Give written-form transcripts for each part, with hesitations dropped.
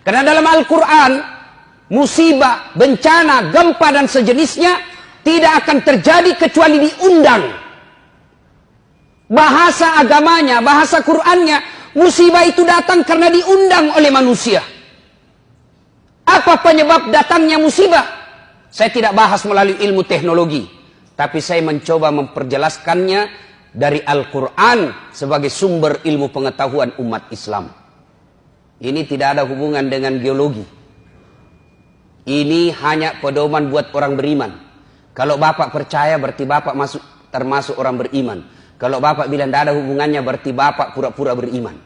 Karena dalam Al-Quran, musibah, bencana, gempa dan sejenisnya tidak akan terjadi kecuali diundang. Bahasa agamanya, bahasa Qur'annya, musibah itu datang karena diundang oleh manusia. Apa penyebab datangnya musibah? Saya tidak bahas melalui ilmu teknologi, tapi saya mencoba memperjelaskannya dari Al-Quran sebagai sumber ilmu pengetahuan umat Islam. Ini tidak ada hubungan dengan geologi. Ini hanya pedoman buat orang beriman. Kalau Bapak percaya berarti Bapak termasuk orang beriman. Kalau Bapak bilang tidak ada hubungannya berarti Bapak pura-pura beriman.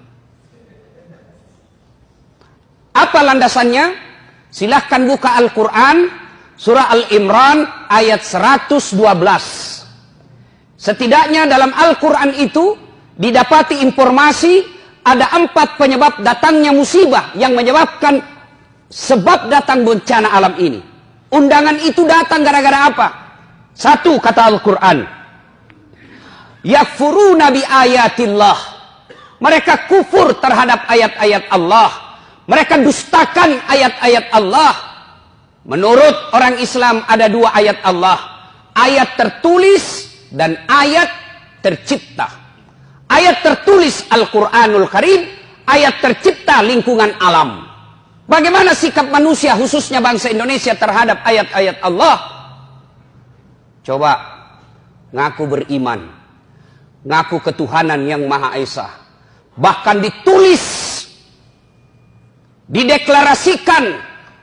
Apa landasannya? Silahkan buka Al-Quran, surah Al-Imran ayat 112. Setidaknya dalam Al-Quran itu didapati informasi ada 4 penyebab datangnya musibah yang menyebabkan sebab datang bencana alam ini. Undangan itu datang gara-gara apa? 1, kata Al-Quran, yakfuruna bi ayatillah. Mereka kufur terhadap ayat-ayat Allah. Mereka dustakan ayat-ayat Allah. Menurut orang Islam ada 2 ayat Allah. Ayat tertulis dan ayat tercipta. Ayat tertulis Al-Quranul Karim. Ayat tercipta lingkungan alam. Bagaimana sikap manusia khususnya bangsa Indonesia terhadap ayat-ayat Allah? Coba ngaku beriman. Ngaku ketuhanan yang Maha Esa. Bahkan ditulis, dideklarasikan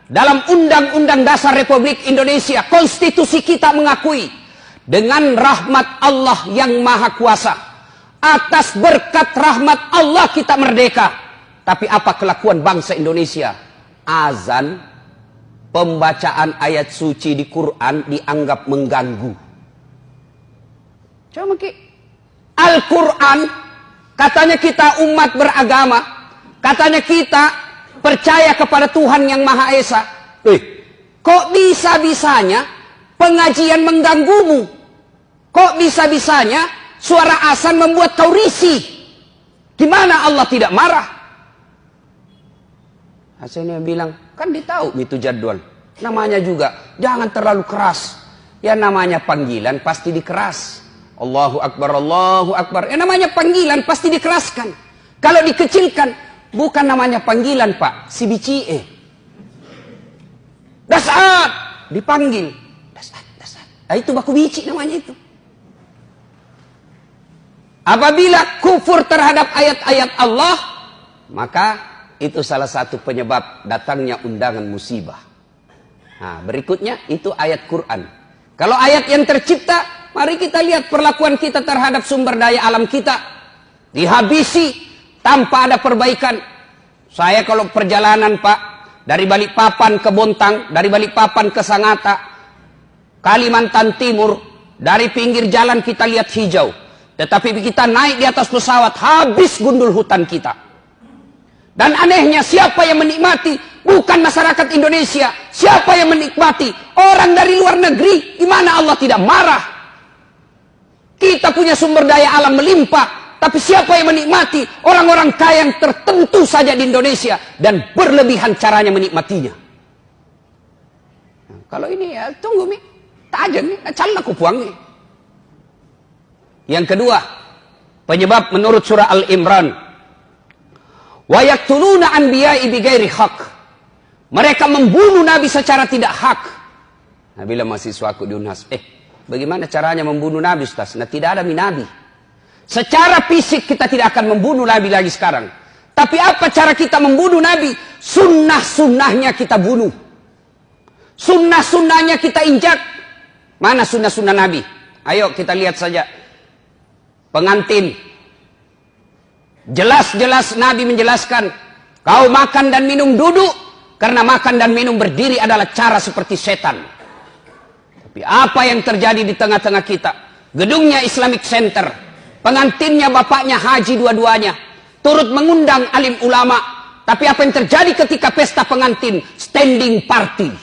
dalam Undang-Undang Dasar Republik Indonesia, konstitusi kita mengakui dengan rahmat Allah yang Maha Kuasa. Atas berkat rahmat Allah kita merdeka. Tapi apa kelakuan bangsa Indonesia? Azan, pembacaan ayat suci di Quran dianggap mengganggu. Coba Al-Quran, katanya kita umat beragama, katanya kita percaya kepada Tuhan yang Maha Esa. Kok bisa-bisanya pengajian mengganggumu? Kok bisa-bisanya suara azan membuat kau risih? Gimana Allah tidak marah? Hasilnya bilang, kan ditahu itu jadwal. Namanya juga, jangan terlalu keras. Ya namanya panggilan pasti dikeras. Allahu Akbar, Allahu Akbar. Ya namanya panggilan pasti dikeraskan. Kalau dikecilkan, bukan namanya panggilan Pak, si bicie. Dasat, dipanggil. Dasat. Nah, itu baku bici namanya itu. Apabila kufur terhadap ayat-ayat Allah, maka itu salah satu penyebab datangnya undangan musibah. Nah, berikutnya itu ayat Quran. Kalau ayat yang tercipta, mari kita lihat perlakuan kita terhadap sumber daya alam kita. Dihabisi tanpa ada perbaikan. Saya kalau perjalanan Pak, dari Balikpapan ke Bontang, dari Balikpapan ke Sangatta, Kalimantan Timur, dari pinggir jalan kita lihat hijau. Tetapi kita naik di atas pesawat, habis gundul hutan kita. Dan anehnya siapa yang menikmati? Bukan masyarakat Indonesia. Siapa yang menikmati? Orang dari luar negeri. Gimana Allah tidak marah? Kita punya sumber daya alam melimpah. Tapi siapa yang menikmati? Orang-orang kaya yang tertentu saja di Indonesia. Dan berlebihan caranya menikmatinya. Nah, kalau ini ya tunggu mi. Tajam nih. Calon aku puang nih. Yang kedua. Penyebab menurut surah Al-Imran. Wa yaqtuluna anbiya'i bighairi haq. Mereka membunuh Nabi secara tidak hak. Nah, bila mahasiswaku di Unhas, bagaimana caranya membunuh Nabi, Ustaz? Nah, tidak ada Nabi. Secara fisik kita tidak akan membunuh Nabi lagi sekarang. Tapi apa cara kita membunuh Nabi? Sunnah-sunnahnya kita bunuh. Sunnah-sunnahnya kita injak. Mana sunnah-sunnah Nabi? Ayo kita lihat saja. Pengantin. Jelas-jelas Nabi menjelaskan, kau makan dan minum duduk, karena makan dan minum berdiri adalah cara seperti setan. Tapi apa yang terjadi di tengah-tengah kita? Gedungnya Islamic Center, pengantinnya bapaknya haji dua-duanya, turut mengundang alim ulama. Tapi apa yang terjadi ketika pesta pengantin? Standing party.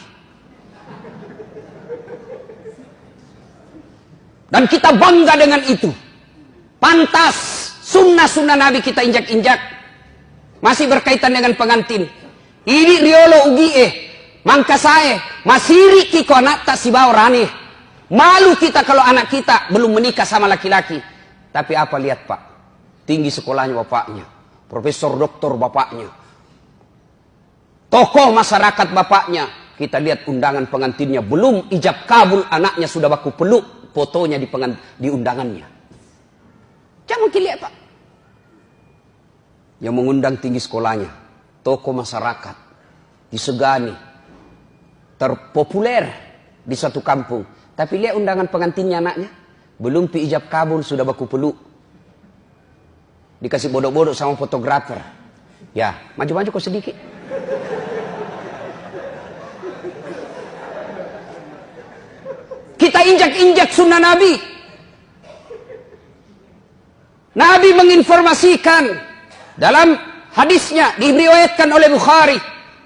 Dan kita bangga dengan itu. Pantas sunnah-sunnah Nabi kita injak-injak. Masih berkaitan dengan pengantin. Ini riolo ugi mangka saya masiri kiko anak tak si rani. Malu kita kalau anak kita belum menikah sama laki-laki. Tapi apa lihat Pak? Tinggi sekolahnya bapaknya. Profesor doktor bapaknya. Tokoh masyarakat bapaknya. Kita lihat undangan pengantinnya. Belum ijab kabul anaknya sudah baku peluk. Fotonya di undangannya. Jangan lihat Pak. Yang mengundang tinggi sekolahnya. Tokoh masyarakat. Disegani. Terpopuler di satu kampung. Tapi lihat undangan pengantinnya anaknya. Belum pi ijab kabul sudah baku peluk. Dikasih bodoh-bodoh sama fotografer. Ya, maju-maju kok sedikit. Kita injak-injak sunnah Nabi. Nabi menginformasikan dalam hadisnya diriwayatkan oleh Bukhari.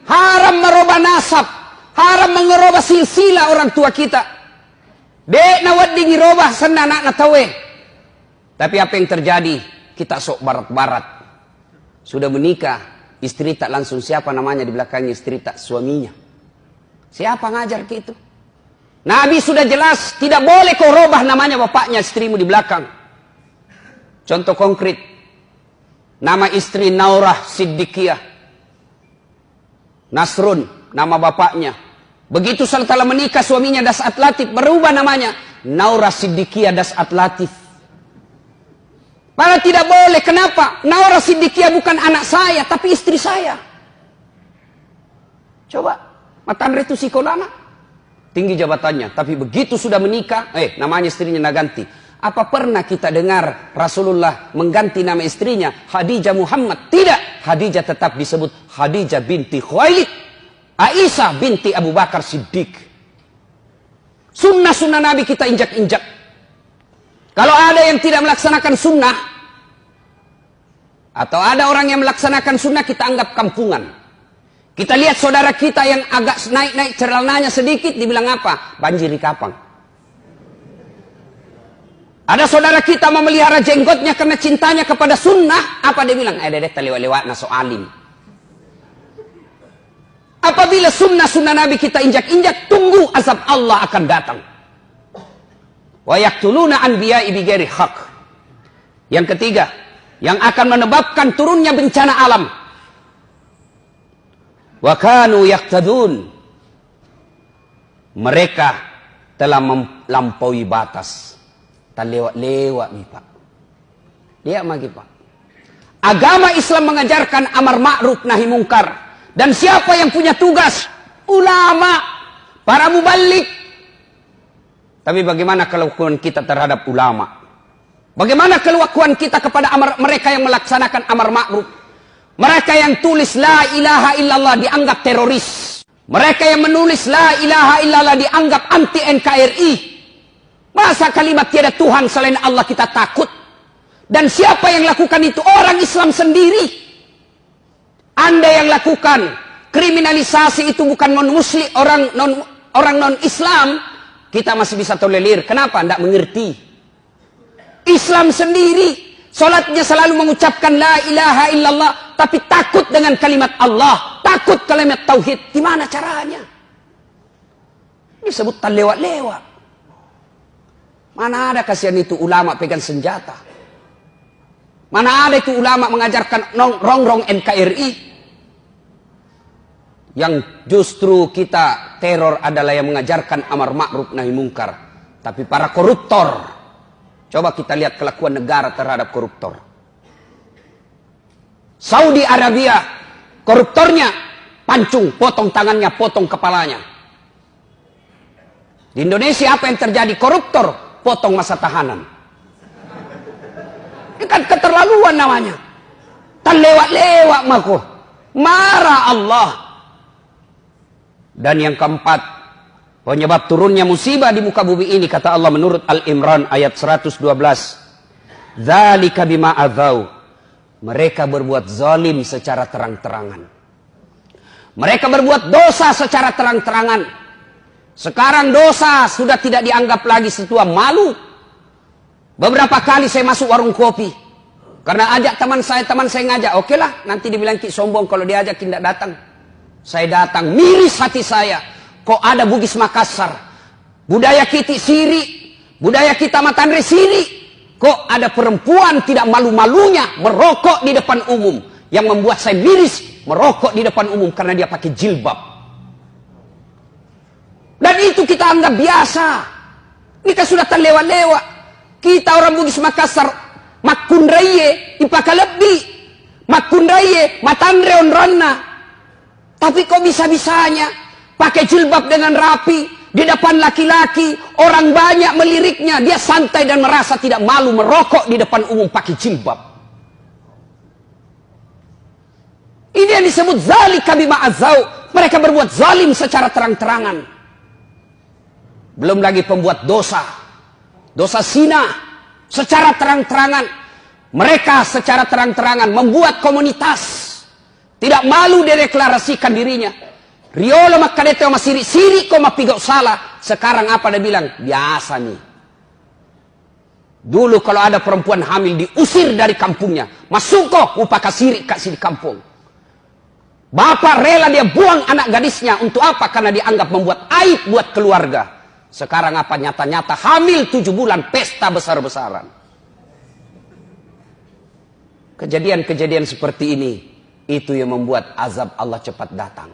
Haram merubah nasab. Haram mengerubah silsilah orang tua kita. Dek nawad ngirobah sana anak natawe. Tapi apa yang terjadi? Kita sok barat-barat. Sudah menikah, istri tak langsung siapa namanya di belakangnya, istri tak suaminya. Siapa ngajar gitu? Nabi sudah jelas, tidak boleh kau robah namanya bapaknya istrimu di belakang. Contoh konkret. Nama istri Naurah Siddiqiyah. Nasrun, nama bapaknya. Begitu setelah menikah suaminya Das'at Latif, berubah namanya. Naurah Siddiqiyah Das'at Latif. Padahal tidak boleh. Kenapa? Naurah Siddiqiyah bukan anak saya, tapi istri saya. Coba, Matandre itu sikolana. Tinggi jabatannya. Tapi begitu sudah menikah, namanya istrinya naganti. Apa pernah kita dengar Rasulullah mengganti nama istrinya Khadijah Muhammad? Tidak. Khadijah tetap disebut Khadijah binti Khuwailid. Aisyah binti Abu Bakar Siddiq. Sunnah-sunnah Nabi kita injak-injak. Kalau ada yang tidak melaksanakan sunnah, atau ada orang yang melaksanakan sunnah, kita anggap kampungan. Kita lihat saudara kita yang agak naik-naik celananya sedikit, dibilang apa? Banjir di kapang. Ada saudara kita memelihara jenggotnya karena cintanya kepada sunnah, apa dia bilang? Dedek lewat-lewat naso alim. Apabila sunnah-sunnah Nabi kita injak-injak, tunggu azab Allah akan datang. Wa yaqtuluna anbiya'i bighairi haq. Yang ketiga, yang akan menyebabkan turunnya bencana alam. Wa kanu yaqtadun. Mereka telah melampaui batas. Tak lewat-lewat nih Pak. Lihat lagi Pak. Agama Islam mengajarkan amar ma'ruf nahi mungkar. Dan siapa yang punya tugas? Ulama, para mubalik. Tapi bagaimana kelakuan kita terhadap ulama? Bagaimana kelakuan kita kepada mereka yang melaksanakan amar ma'ruf? Mereka yang tulis la ilaha illallah dianggap teroris. Mereka yang menulis la ilaha illallah dianggap anti NKRI. Masa kalimat tiada Tuhan selain Allah kita takut? Dan siapa yang lakukan itu? Orang Islam sendiri. Anda yang lakukan kriminalisasi itu bukan non-muslim, orang non-Islam, kita masih bisa tolerir. Kenapa? Tidak mengerti. Islam sendiri, solatnya selalu mengucapkan la ilaha illallah, tapi takut dengan kalimat Allah, takut kalimat tauhid. Gimana caranya? Disebut tak lewat-lewat. Mana ada kasihan itu ulama pegang senjata? Mana ada itu ulama mengajarkan rongrong NKRI? Yang justru kita teror adalah yang mengajarkan amar ma'ruf nahi mungkar. Tapi para koruptor, coba kita lihat kelakuan negara terhadap koruptor. Saudi Arabia, koruptornya pancung, potong tangannya, potong kepalanya. Di Indonesia apa yang terjadi? Koruptor, potong masa tahanan. Ini kan keterlaluan namanya. Tak lewat-lewat maku. Marah Allah. Dan yang keempat, penyebab turunnya musibah di muka bumi ini, kata Allah menurut Al-Imran ayat 112. Dzalika bima adzau. Mereka berbuat zalim secara terang-terangan. Mereka berbuat dosa secara terang-terangan. Sekarang dosa sudah tidak dianggap lagi sesuatu malu. Beberapa kali saya masuk warung kopi. Karena ajak teman saya ngajak. Oke lah, nanti dibilang ki sombong kalau diajak tidak datang. Saya datang, miris hati saya. Kok ada Bugis Makassar, budaya kita siri, budaya kita Matandre siri. Kok ada perempuan tidak malu-malunya merokok di depan umum. Yang membuat saya miris, merokok di depan umum karena dia pakai jilbab. Dan itu kita anggap biasa. Kita sudah terlewat-lewat. Kita orang Bugis Makassar, makundraye, ipaka lebih. Makundraye, Matandre onronna. Tapi kok bisa-bisanya pakai jilbab dengan rapi di depan laki-laki, orang banyak meliriknya, dia santai dan merasa tidak malu merokok di depan umum pakai jilbab. Ini yang disebut zalika bima azau. Mereka berbuat zalim secara terang-terangan. Belum lagi pembuat dosa. Dosa zina secara terang-terangan. Mereka secara terang-terangan membuat komunitas. Tidak malu dideklarasikan dirinya. Riolo makadete oma siri-siri kok mapigau salah. Sekarang apa dia bilang? Biasa nih. Dulu kalau ada perempuan hamil diusir dari kampungnya. Masuk kok upaka siri kasih di kampung. Bapak rela dia buang anak gadisnya. Untuk apa? Karena dianggap membuat aib buat keluarga. Sekarang apa? Nyata-nyata hamil 7 bulan. Pesta besar-besaran. Kejadian-kejadian seperti ini. Itu yang membuat azab Allah cepat datang.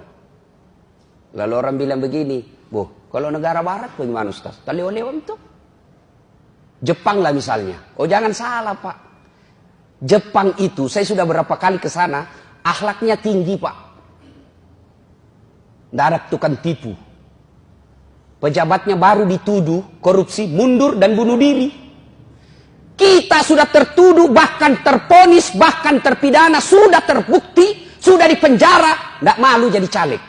Lalu orang bilang begini. Kalau negara barat bagaimana Ustaz? Lewat-lewat itu. Jepang lah misalnya. Oh jangan salah Pak. Jepang itu saya sudah berapa kali ke sana. Akhlaknya tinggi Pak. Tidak ada tukang tipu. Pejabatnya baru dituduh korupsi, mundur dan bunuh diri. Kita sudah tertuduh, bahkan terponis, bahkan terpidana, sudah terbukti, sudah dipenjara, tidak malu jadi caleg.